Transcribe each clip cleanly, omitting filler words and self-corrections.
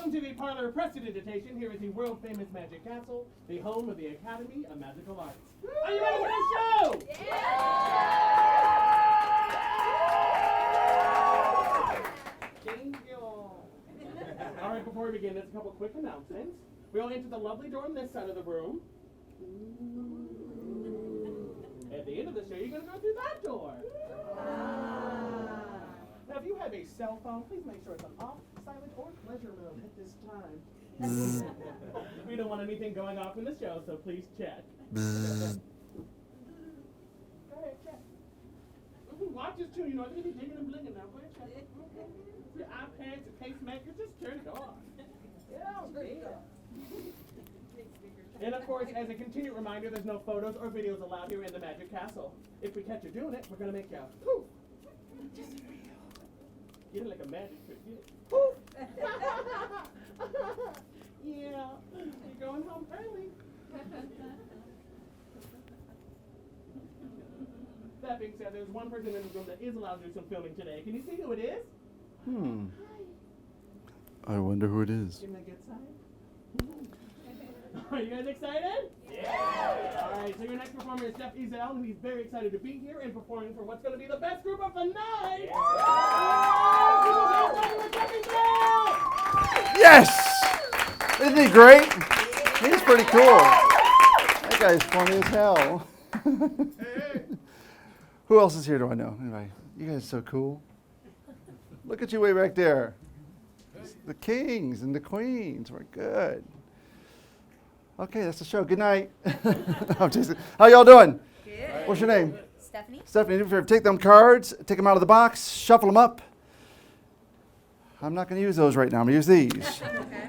Welcome to the parlor prestidigitation. Here is the world-famous Magic Castle, the home of the Academy of Magical Arts. Are you ready for the show? Yeah! Thank you. All right, before we begin, there's a couple quick announcements. We'll enter the lovely door on this side of the room. At the end of the show, you're going to go through that door. Now, if you have a cell phone, please make sure it's on off, silent, or pleasure mode at this time. We don't want anything going off in the show, so please check. Go ahead, check. Watch this too. You know, it's going to be dinging and blinging now. Go ahead, check. Your iPads, your pacemakers, just turn it on. Yeah. And of course, as a continued reminder, there's no photos or videos allowed here in the Magic Castle. If we catch you doing it, we're going to make you poof. Get it like a magic trick. Get it. Poof. Yeah. You're going home early. That being said, there's one person in the room that is allowed to do some filming today. Can you see who it is? I wonder who it is. Didn't I get excited? Are you guys excited? Yeah! All right, so your next performer is Jeff Ezel, and he's very excited to be here and performing for what's going to be the best group of the night! Yes! Isn't he great? He's pretty cool. That guy's funny as hell. Who else is here do I know? Anybody? You guys are so cool. Look at you way back there. The kings and the queens. We're good. Okay, that's the show. Good night. I'm teasing. How y'all doing? Good. What's your name? Stephanie. Stephanie, take them cards, take them out of the box, shuffle them up. I'm not going to use those right now. I'm going to use these. Okay.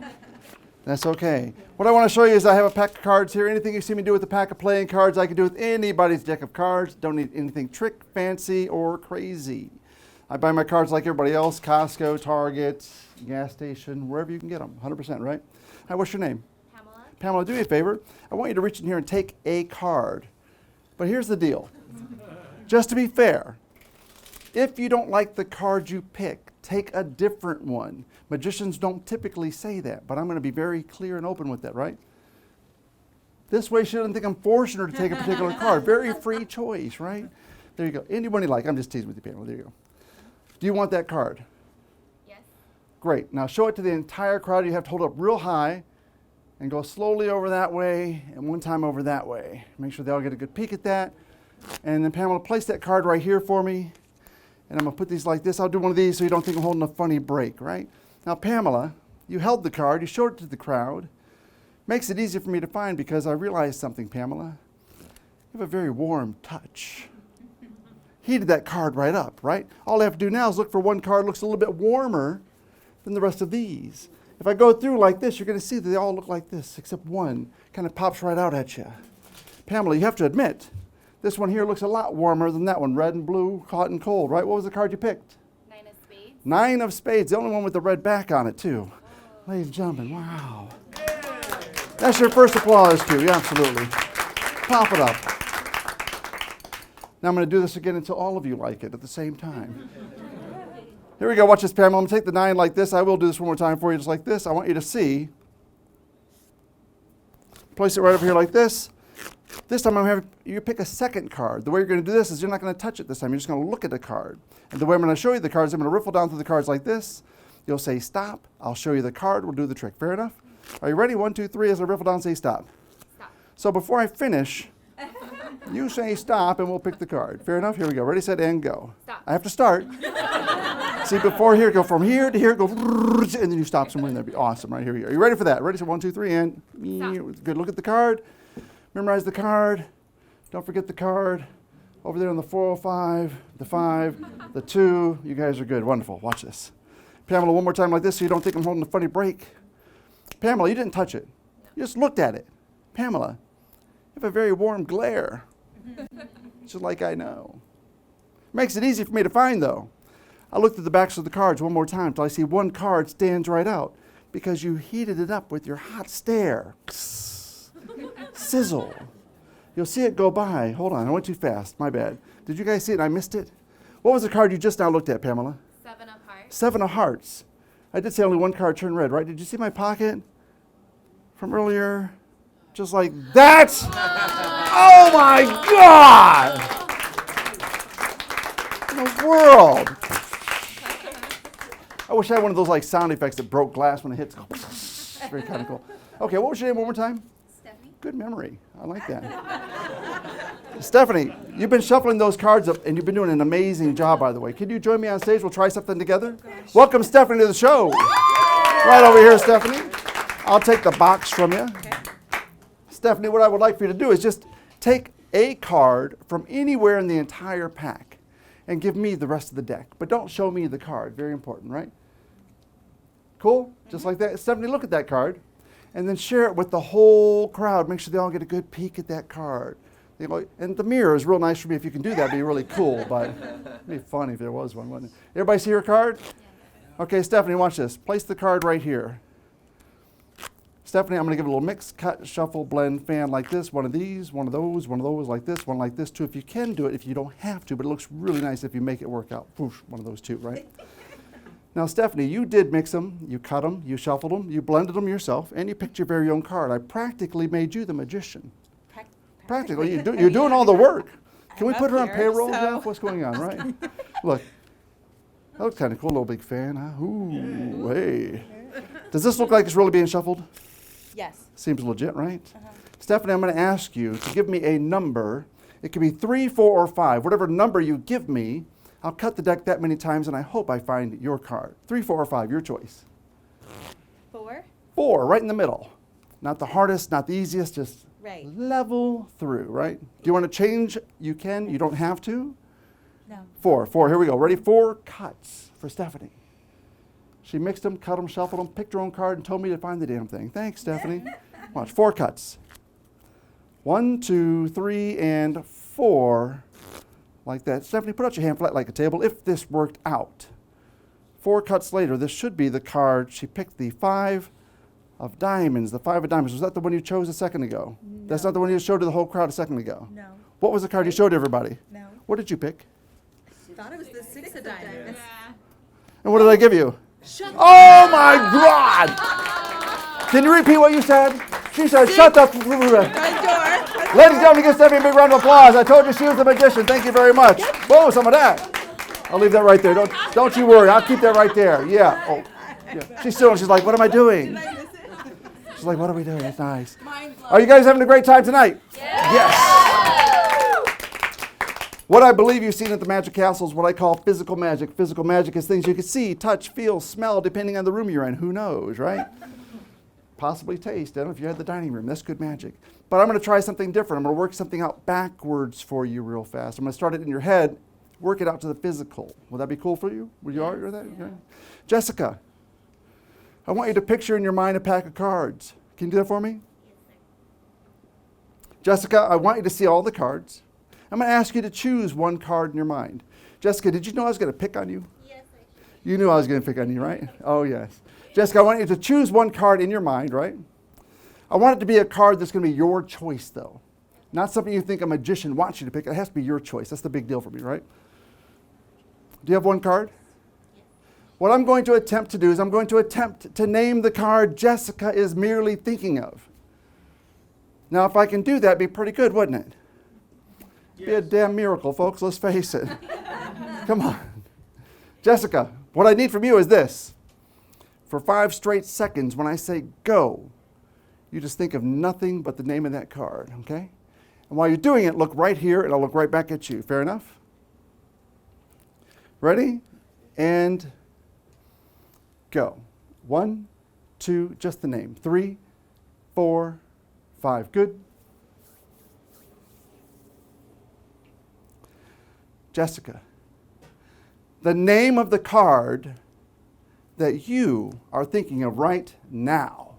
That's okay. What I want to show you is I have a pack of cards here. Anything you see me do with a pack of playing cards, I can do with anybody's deck of cards. Don't need anything trick, fancy, or crazy. I buy my cards like everybody else, Costco, Target, gas station, wherever you can get them. 100%, right? Hi, what's your name? Pamela, do me a favor. I want you to reach in here and take a card. But here's the deal. Just to be fair, if you don't like the card you pick, take a different one. Magicians don't typically say that, but I'm going to be very clear and open with that, right? This way she doesn't think I'm forcing her to take a particular card. Very free choice, right? There you go. Anybody like. I'm just teasing with you, Pamela. There you go. Do you want that card? Yes. Great. Now show it to the entire crowd. You have to hold it up real high. And go slowly over that way, and one time over that way. Make sure they all get a good peek at that. And then Pamela, place that card right here for me. And I'm going to put these like this. I'll do one of these so you don't think I'm holding a funny break, right? Now, Pamela, you held the card. You showed it to the crowd. Makes it easier for me to find because I realized something, Pamela. You have a very warm touch. Heated that card right up, right? All I have to do now is look for one card that looks a little bit warmer than the rest of these. If I go through like this, you're going to see that they all look like this, except one kind of pops right out at you. Pamela, you have to admit, this one here looks a lot warmer than that one, red and blue, hot and cold, right? What was the card you picked? 9 of spades. 9 of spades, the only one with the red back on it, too. Oh. Ladies and gentlemen, wow. That's your first applause, too. Yeah, absolutely. Pop it up. Now I'm going to do this again until all of you like it at the same time. Here we go. Watch this, Pamela. I'm going to take the 9 like this. I will do this one more time for you, just like this. I want you to see. Place it right over here like this. This time I'm going to have you pick a second card. The way you're going to do this is you're not going to touch it this time. You're just going to look at the card. And the way I'm going to show you the cards, I'm going to riffle down through the cards like this. You'll say stop. I'll show you the card. We'll do the trick. Fair enough? Are you ready? 1, 2, 3. As I riffle down, say stop. Stop. So before I finish, you say stop and we'll pick the card. Fair enough? Here we go. Ready, set, and go. Stop. I have to start. See, before here, go from here to here, go, and then you stop somewhere, and that'd be awesome. Right, here we go. Are you ready for that? Ready? So 1, 2, 3, and stop. Good. Look at the card. Memorize the card. Don't forget the card. Over there on the 405, the 5, the 2. You guys are good. Wonderful. Watch this. Pamela, one more time like this so you don't think I'm holding a funny break. Pamela, you didn't touch it. You just looked at it. Pamela, you have a very warm glare. Just like I know. Makes it easy for me to find, though. I looked at the backs of the cards one more time until I see one card stands right out because you heated it up with your hot stare. Sizzle. You'll see it go by. Hold on, I went too fast. My bad. Did you guys see it and I missed it? What was the card you just now looked at, Pamela? 7 of hearts. 7 of hearts. I did say only one card turned red, right? Did you see my pocket from earlier? Just like that. Oh my God! In the world. I wish I had one of those like sound effects that broke glass when it hits. It's very kind of cool. Okay, what was your name one more time? Stephanie. Good memory. I like that. Stephanie, you've been shuffling those cards up, and you've been doing an amazing job, by the way. Can you join me on stage? We'll try something together. Welcome, Stephanie, to the show. Right over here, Stephanie. I'll take the box from you. Okay. Stephanie, what I would like for you to do is just take a card from anywhere in the entire pack and give me the rest of the deck. But don't show me the card. Very important, right? Cool? Just like that. Stephanie, look at that card. And then share it with the whole crowd. Make sure they all get a good peek at that card. They go, and the mirror is real nice for me. If you can do that, it'd be really cool. But it'd be funny if there was one, wouldn't it? Everybody see your card? Okay, Stephanie, watch this. Place the card right here. Stephanie, I'm going to give it a little mix, cut, shuffle, blend, fan like this. One of these, one of those like this, one like this too. If you can do it, if you don't have to, but it looks really nice if you make it work out. Whoosh, one of those two, right? Now, Stephanie, you did mix them, you cut them, you shuffled them, you blended them yourself, and you picked your very own card. I practically made you the magician. Practically, you're doing all the work. Can we put her on payroll, Jeff? What's going on, right? Look, that looks kind of cool, little big fan, huh? Ooh, hey. Does this look like it's really being shuffled? Yes. Seems legit, right? Stephanie, I'm going to ask you to give me a number. It could be 3, 4, or 5. Whatever number you give me, I'll cut the deck that many times, and I hope I find your card. 3, 4, or 5, your choice. 4. 4, right in the middle. Not the hardest, not the easiest, just Right. level through, right? Do you want to change? You can. You don't have to. No. 4, here we go. Ready? 4 cuts for Stephanie. She mixed them, cut them, shuffled them, picked her own card, and told me to find the damn thing. Thanks, Stephanie. Watch, 4 cuts. 1, 2, 3, and 4. Like that. Stephanie, put out your hand flat like a table if this worked out. 4 cuts later, this should be the card. She picked the 5 of diamonds. The 5 of diamonds. Was that the one you chose a second ago? No. That's not the one you showed to the whole crowd a second ago? No. What was the card you showed everybody? No. What did you pick? Thought it was the 6 of diamonds. And what did I give you? Shut Oh my God! Can you repeat what you said? She said, shut the the door. Ladies and gentlemen, give Stephanie a big round of applause. I told you she was the magician. Thank you very much. Whoa, some of that. I'll leave that right there. Don't you worry. I'll keep that right there. Yeah. Oh, yeah. She's like, what am I doing? She's like, what are we doing? It's nice. Are you guys having a great time tonight? Yes. What I believe you've seen at the Magic Castle is what I call physical magic. Physical magic is things you can see, touch, feel, smell, depending on the room you're in. Who knows, right? Possibly taste. I don't know if you had the dining room. That's good magic. But I'm going to try something different. I'm going to work something out backwards for you real fast. I'm going to start it in your head, work it out to the physical. Will that be cool for you? Will you all right with that? Okay. Jessica, I want you to picture in your mind a pack of cards. Can you do that for me? Yes, sir. Jessica, I want you to see all the cards. I'm going to ask you to choose one card in your mind. Jessica, did you know I was going to pick on you? Yes, sir. You knew I was going to pick on you, right? Oh, yes. Jessica, I want you to choose one card in your mind, right? I want it to be a card that's going to be your choice, though. Not something you think a magician wants you to pick. It has to be your choice. That's the big deal for me, right? Do you have one card? Yes. What I'm going to attempt to do is I'm going to attempt to name the card Jessica is merely thinking of. Now, if I can do that, it'd be pretty good, wouldn't it? Yes. Be a damn miracle, folks. Let's face it. Come on. Jessica, what I need from you is this. For 5 straight seconds, when I say go, you just think of nothing but the name of that card, okay? And while you're doing it, look right here, and I'll look right back at you. Fair enough? Ready? And go. 1, 2, just the name. 3, 4, 5. Good. Jessica, the name of the card that you are thinking of right now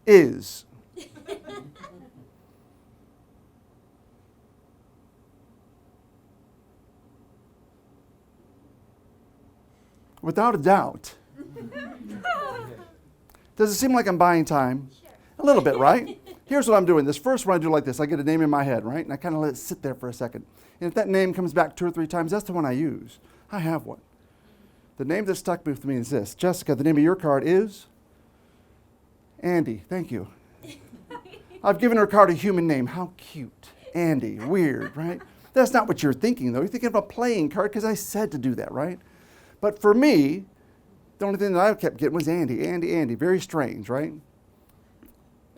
is without a doubt. Does it seem like I'm buying time? Sure. A little bit, right? Here's what I'm doing. This first one I do like this. I get a name in my head, right? And I kind of let it sit there for a second. And if that name comes back 2 or 3 times, that's the one I use. I have one. The name that stuck with me is this. Jessica, the name of your card is Andy. Thank you. I've given her card a human name. How cute. Andy. Weird, right? That's not what you're thinking, though. You're thinking of a playing card because I said to do that, right? But for me, the only thing that I kept getting was Andy, Andy, Andy. Very strange, right?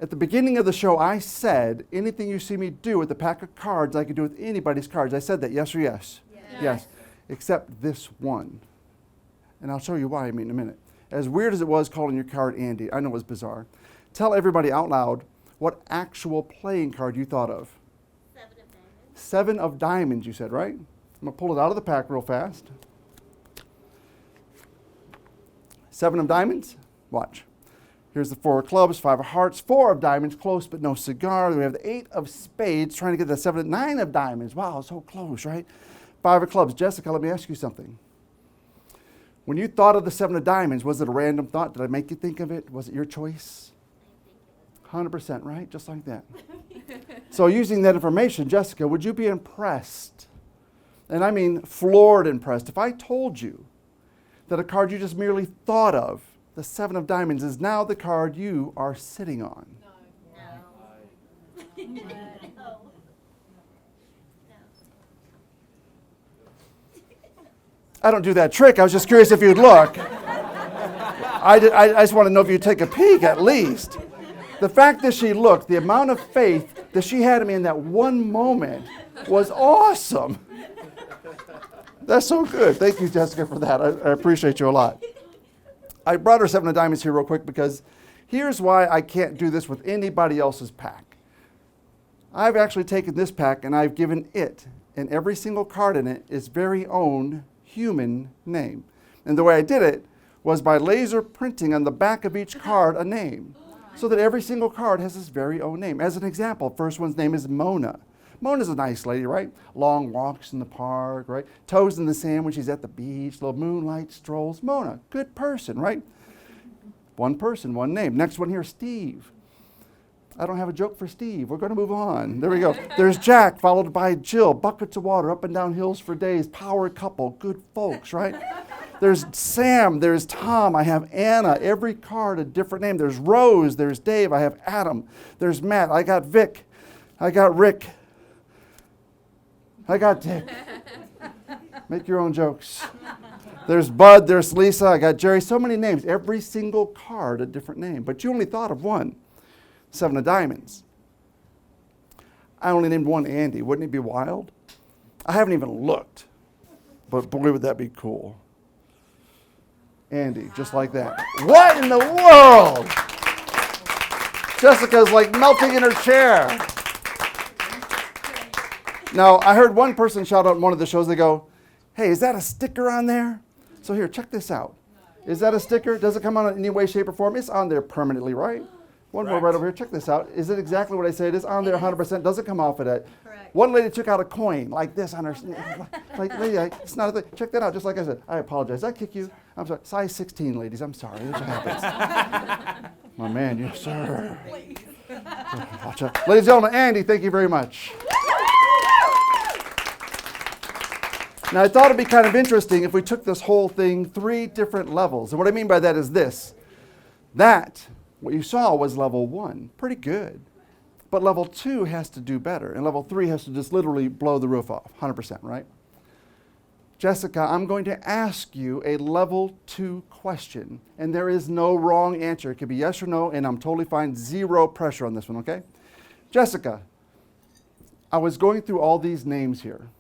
At the beginning of the show, I said, anything you see me do with a pack of cards, I could do with anybody's cards. I said that, yes or yes? Yes. Except this one. And I'll show you why in a minute. As weird as it was calling your card Andy, I know it was bizarre. Tell everybody out loud what actual playing card you thought of. 7 of diamonds. 7 of diamonds, you said, right? I'm going to pull it out of the pack real fast. 7 of diamonds? Watch. Here's the 4 of clubs, 5 of hearts, 4 of diamonds, close but no cigar. We have the 8 of spades, trying to get the 7, 9 of diamonds. Wow, so close, right? 5 of clubs. Jessica, let me ask you something. When you thought of the 7 of diamonds, was it a random thought? Did I make you think of it? Was it your choice? 100%, right? Just like that. So using that information, Jessica, would you be impressed? And I mean floored impressed. If I told you that a card you just merely thought of, the 7 of diamonds, is now the card you are sitting on. No. No. I don't do that trick. I was just curious if you'd look. I just want to know if you'd take a peek at least. The fact that she looked, the amount of faith that she had in me in that one moment was awesome. That's so good. Thank you, Jessica, for that. I appreciate you a lot. I brought her 7 of diamonds here real quick because here's why I can't do this with anybody else's pack. I've actually taken this pack and I've given it, and every single card in it, its very own human name. And the way I did it was by laser printing on the back of each card a name, so that every single card has its very own name. As an example, first one's name is Mona. Mona's a nice lady, right? Long walks in the park, right? Toes in the sand when she's at the beach, little moonlight strolls. Mona, good person, right? One person, one name. Next one here, Steve. I don't have a joke for Steve. We're going to move on. There we go. There's Jack, followed by Jill. Buckets of water, up and down hills for days. Power couple, good folks, right? There's Sam. There's Tom. I have Anna. Every card a different name. There's Rose. There's Dave. I have Adam. There's Matt. I got Vic. I got Rick. I got Dick. Make your own jokes. There's Bud. There's Lisa. I got Jerry. So many names. Every single card a different name. But you only thought of one. 7 of diamonds. I only named one Andy. Wouldn't it be wild? I haven't even looked. But boy, would that be cool. Andy, just like that. What in the world? Jessica's like melting in her chair. Now, I heard one person shout out in one of the shows, they go, hey, is that a sticker on there? So here, check this out. Is that a sticker? Does it come on in any way, shape, or form? It's on there permanently, right? One more right over here. Check this out. Is it exactly what I say? It is on there 100%. Doesn't come off of it. Correct. One lady took out a coin like this on her. Like, lady, it's not a thing. Check that out. Just like I said. I apologize. Did I kick you? I'm sorry. Size 16, ladies. I'm sorry. That's what happens. My man, yes, sir. Watch out. Ladies and gentlemen, Andy, thank you very much. Now, I thought it'd be kind of interesting if we took this whole thing 3 different levels. And what I mean by that is this. What you saw was level 1. Pretty good. But level 2 has to do better. And level 3 has to just literally blow the roof off. 100%, right? Jessica, I'm going to ask you a level 2 question. And there is no wrong answer. It could be yes or no, and I'm totally fine. 0 pressure on this one, okay? Jessica, I was going through all these names here,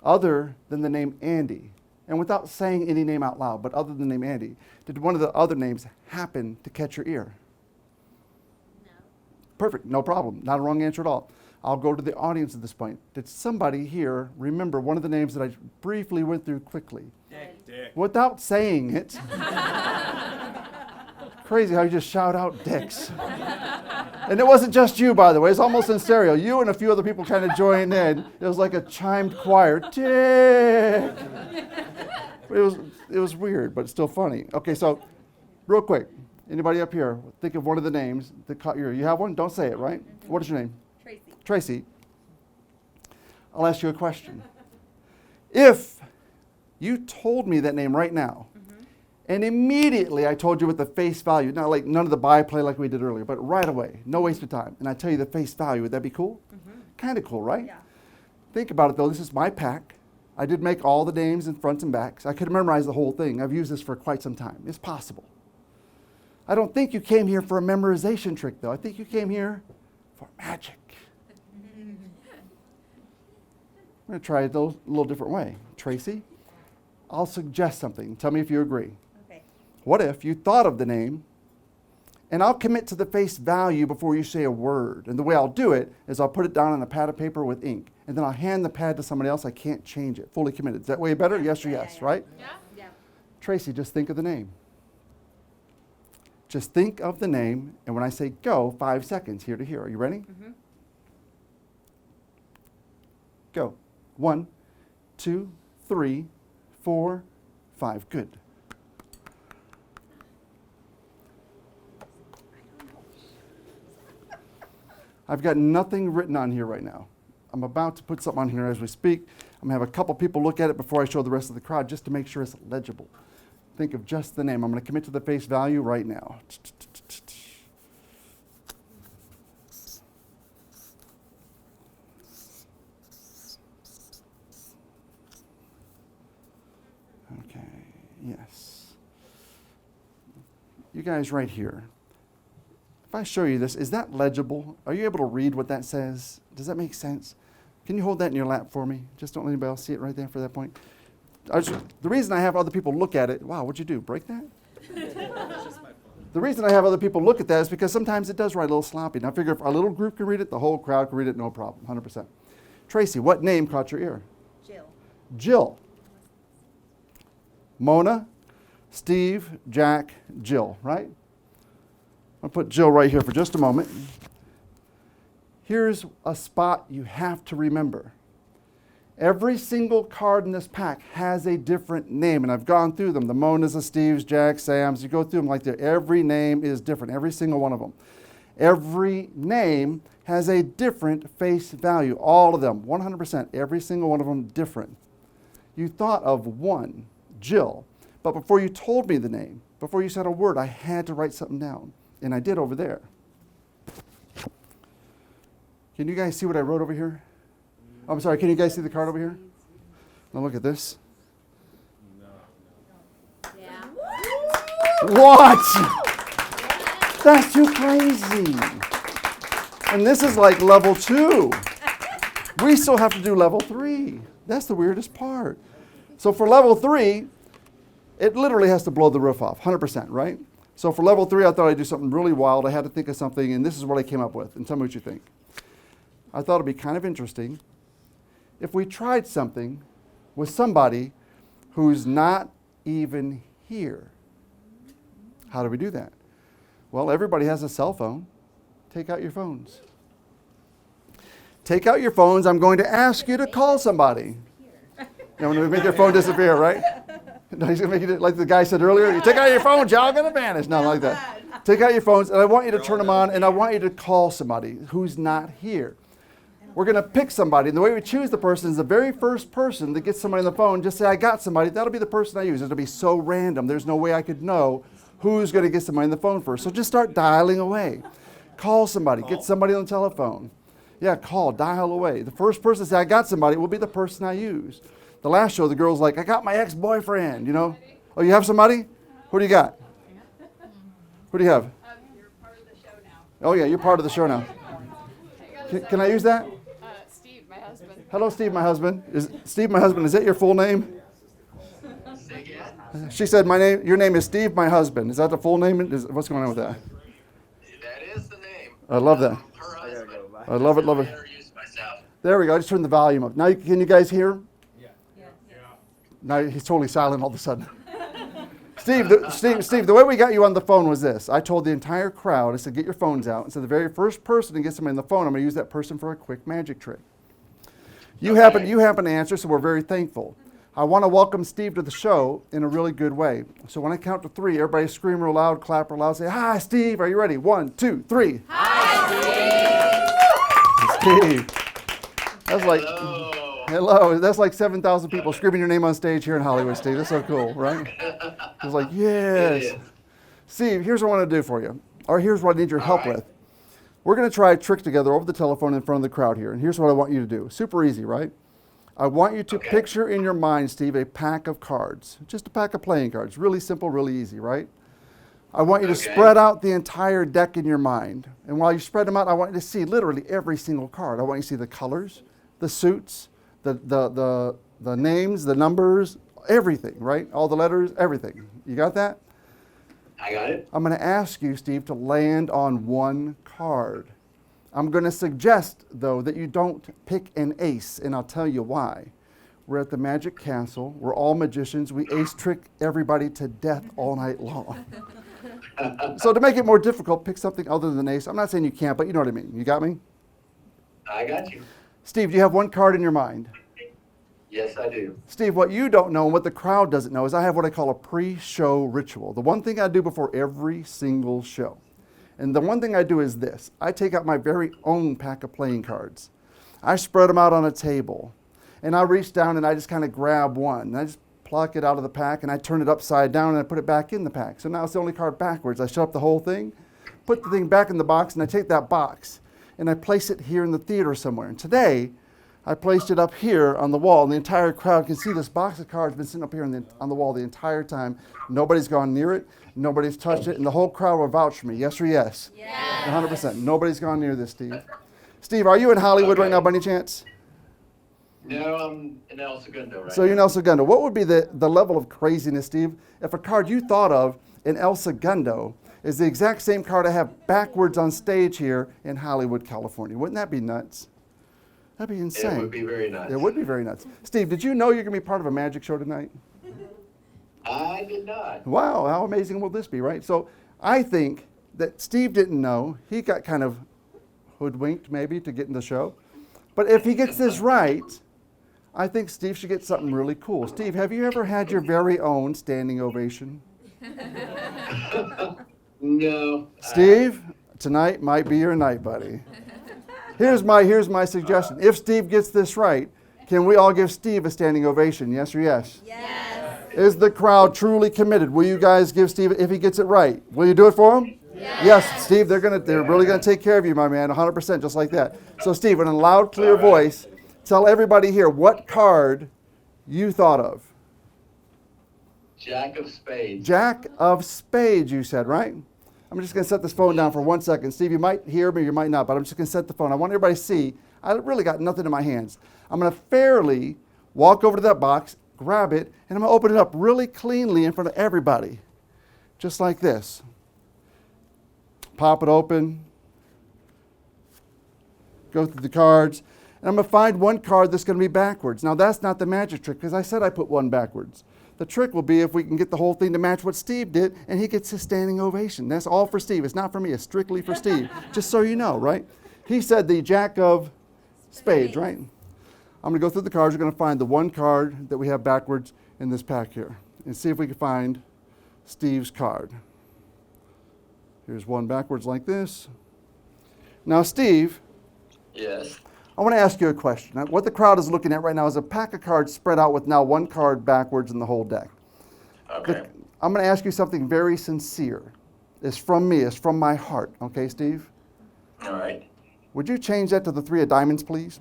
other than the name Andy. And without saying any name out loud, but other than the name Andy, did one of the other names happen to catch your ear? No. Perfect, no problem. Not a wrong answer at all. I'll go to the dice at this point. Did somebody here remember one of the names that I briefly went through quickly? Dick. Without saying it. Crazy how you just shout out dicks. And it wasn't just you, by the way. It's almost in stereo. You and a few other people kind of joined in. It was like a chimed choir. Dick. It was weird, but still funny. Okay, so real quick. Anybody up here think of one of the names that caught your ear? You have one? Don't say it, right? What is your name? Tracy. Tracy. I'll ask you a question. If You told me that name right now. And immediately I told you what the face value, not like none of the byplay like we did earlier, but right away, no waste of time. And I tell you the face value, would that be cool? Kind of cool, right? Yeah. Think about it though, this is my pack. I did make all the names in fronts and backs. I could memorize the whole thing. I've used this for quite some time. It's possible. I don't think you came here for a memorization trick though. I think you came here for magic. I'm going to try it a little different way. Tracy, I'll suggest something. Tell me if you agree. Okay. What if you thought of the name, and I'll commit to the face value before you say a word. And the way I'll do it is I'll put it down on a pad of paper with ink, and then I'll hand the pad to somebody else. I can't change it. Fully committed. Is that way better? Yes or yes, right? Yeah. Yeah. Tracy, just think of the name. Just think of the name, and when I say go, 5 seconds, here to here. Are you ready? Go. 1, 2, 3, 4, 5. Good. I've got nothing written on here right now. I'm about to put something on here as we speak. I'm going to have a couple people look at it before I show the rest of the crowd just to make sure it's legible. Think of just the name. I'm going to commit to the face value right now. Okay, yes. You guys right here. If I show you this, is that legible? Are you able to read what that says? Does that make sense? Can you hold that in your lap for me? Just don't let anybody else see it right there for that point. The reason I have other people look at it, wow, what'd you do, break that? The reason I have other people look at that is because sometimes it does write a little sloppy. And I figure if our little group can read it, the whole crowd can read it, no problem, 100%. Tracy, what name caught your ear? Jill. Jill. Mona, Steve, Jack, Jill, right? I'll put Jill right here for just a moment. Here's a spot you have to remember. Every single card in this pack has a different name, and I've gone through them. The Monas, the Steves, Jack, Sams, you go through them like that. Every name is different, every single one of them. Every name has a different face value, all of them, 100%, every single one of them different. You thought of one, Jill, but before you told me the name, before you said a word, I had to write something down. And I did over there. Can you guys see what I wrote over here? I'm sorry, can you guys see the card over here? Now look at this. Yeah. What? That's too crazy. And this is like level 2. We still have to do level 3. That's the weirdest part. So for level 3, it literally has to blow the roof off, 100%, right? So for level 3, I thought I'd do something really wild. I had to think of something, and this is what I came up with. And tell me what you think. I thought it'd be kind of interesting if we tried something with somebody who's not even here. How do we do that? Well, everybody has a cell phone. Take out your phones. Take out your phones. I'm going to ask you to call somebody. I'm going to make your phone disappear, right? No, he's going to make it like the guy said earlier. You take out your phones, y'all going to vanish. No, like that. Take out your phones, and I want you to turn them on, and I want you to call somebody who's not here. We're going to pick somebody, and the way we choose the person is the very first person that gets somebody on the phone. Just say, I got somebody. That'll be the person I use. It'll be so random. There's no way I could know who's going to get somebody on the phone first. So just start dialing away. Call somebody. Get somebody on the telephone. Yeah, call, dial away. The first person to say, I got somebody, will be the person I use. The last show, the girl's like, I got my ex-boyfriend, you know. Oh, you have somebody? Who do you got? Who do you have? You're part of the show now. Oh, yeah, you're part of the show now. Can I use that? Steve, my husband. Hello, Steve, my husband. Is Steve, my husband, is that your full name? She said, your name is Steve, my husband. Is that the full name? What's going on with that? That is the name. I love that. Her husband. I love it, love it. Introduce myself. There we go. I just turned the volume up. Now, can you guys hear? Yeah. Now he's totally silent all of a sudden. Steve, the way we got you on the phone was this. I told the entire crowd, I said, get your phones out. And so the very first person to get somebody on the phone, I'm going to use that person for a quick magic trick. You happen to answer, so we're very thankful. I want to welcome Steve to the show in a really good way. So when I count to 3, everybody scream real loud, clap real loud, say, hi, Steve. Are you ready? 1, 2, 3. Hi, Steve. Steve. That's like, Hello. Hello. That's like 7,000 people screaming your name on stage here in Hollywood, Steve. That's so cool, right? It's like, yes. It is. Steve, here's what I want to do for you. Or here's what I need your All help right. with. We're going to try a trick together over the telephone in front of the crowd here. And here's what I want you to do. Super easy, right? I want you to Okay. picture in your mind, Steve, a pack of cards. Just a pack of playing cards. Really simple, really easy, right? I want you to Okay. spread out the entire deck in your mind. And while you spread them out, I want you to see literally every single card. I want you to see the colors, the suits, the names, the numbers, everything, right? All the letters, everything. You got that? I got it. I'm going to ask you, Steve, to land on one card. I'm going to suggest, though, that you don't pick an ace, and I'll tell you why. We're at the Magic Castle. We're all magicians. We ace trick everybody to death all night long. So to make it more difficult, pick something other than ace. I'm not saying you can't, but you know what I mean. You got me? I got you. Steve, do you have one card in your mind? Yes, I do. Steve, what you don't know and what the crowd doesn't know is I have what I call a pre-show ritual. The one thing I do before every single show. And the one thing I do is this. I take out my very own pack of playing cards. I spread them out on a table. And I reach down and I just kind of grab one. And I just pluck it out of the pack and I turn it upside down and I put it back in the pack. So now it's the only card backwards. I shut up the whole thing, put the thing back in the box, and I take that box and I place it here in the theater somewhere. And today, I placed it up here on the wall, and the entire crowd can see this box of cards been sitting up here on the wall the entire time. Nobody's gone near it. Nobody's touched it, and the whole crowd will vouch for me. Yes or yes? Yes. 100%. Nobody's gone near this, Steve. Steve, are you in Hollywood right now by any chance? No, I'm in El Segundo right So you're in now. El Segundo. What would be the level of craziness, Steve, if a card you thought of in El Segundo is the exact same card I have backwards on stage here in Hollywood, California? Wouldn't that be nuts? That'd be insane. It would be very nice. It would be very nuts. Steve, did you know you're going to be part of a magic show tonight? I did not. Wow, how amazing will this be, right? So I think that Steve didn't know. He got kind of hoodwinked maybe to get in the show. But if he gets this right, I think Steve should get something really cool. Steve, have you ever had your very own standing ovation? No. Steve, tonight might be your night, buddy. Here's my suggestion. If Steve gets this right, can we all give Steve a standing ovation? Yes or yes? Yes. Is the crowd truly committed? Will you guys give Steve if he gets it right? Will you do it for him? Yes, Steve. They're really gonna take care of you, my man. 100%, just like that. So, Steve, in a loud, clear voice, tell everybody here what card you thought of. Jack of spades. Jack of spades, you said, right? I'm just going to set this phone down for 1 second. Steve, you might hear me, you might not, but I'm just going to set the phone. I want everybody to see I really got nothing in my hands. I'm going to fairly walk over to that box, grab it, and I'm going to open it up really cleanly in front of everybody. Just like this. Pop it open. Go through the cards. And I'm going to find one card that's going to be backwards. Now, that's not the magic trick, because I said I put one backwards. The trick will be if we can get the whole thing to match what Steve did, and he gets his standing ovation. That's all for Steve. It's not for me. It's strictly for Steve. Just so you know, right? He said the Jack of spades, right? I'm going to go through the cards. We're going to find the one card that we have backwards in this pack here and see if we can find Steve's card. Here's one backwards like this. Now, Steve, Yes. I want to ask you a question. Now, what the crowd is looking at right now is a pack of cards spread out with now one card backwards in the whole deck. Okay. I'm going to ask you something very sincere. It's from me. It's from my heart. Okay, Steve? All right. Would you change that to the 3 of diamonds, please?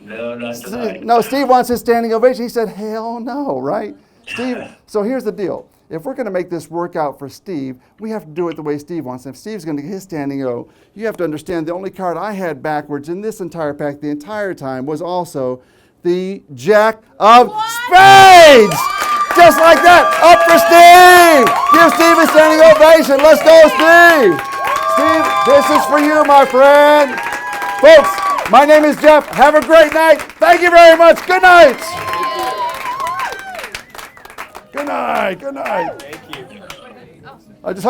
No, not tonight. No, Steve wants his standing ovation. He said, hell no, right? Steve, so here's the deal. If we're going to make this work out for Steve, we have to do it the way Steve wants. And if Steve's going to get his standing O, you have to understand the only card I had backwards in this entire pack the entire time was also the Jack of Spades! Just like that. Up for Steve! Give Steve a standing ovation. Let's go, Steve! Steve, this is for you, my friend. Folks, my name is Jeff. Have a great night. Thank you very much. Good night. Good night. Good night. Thank you. I just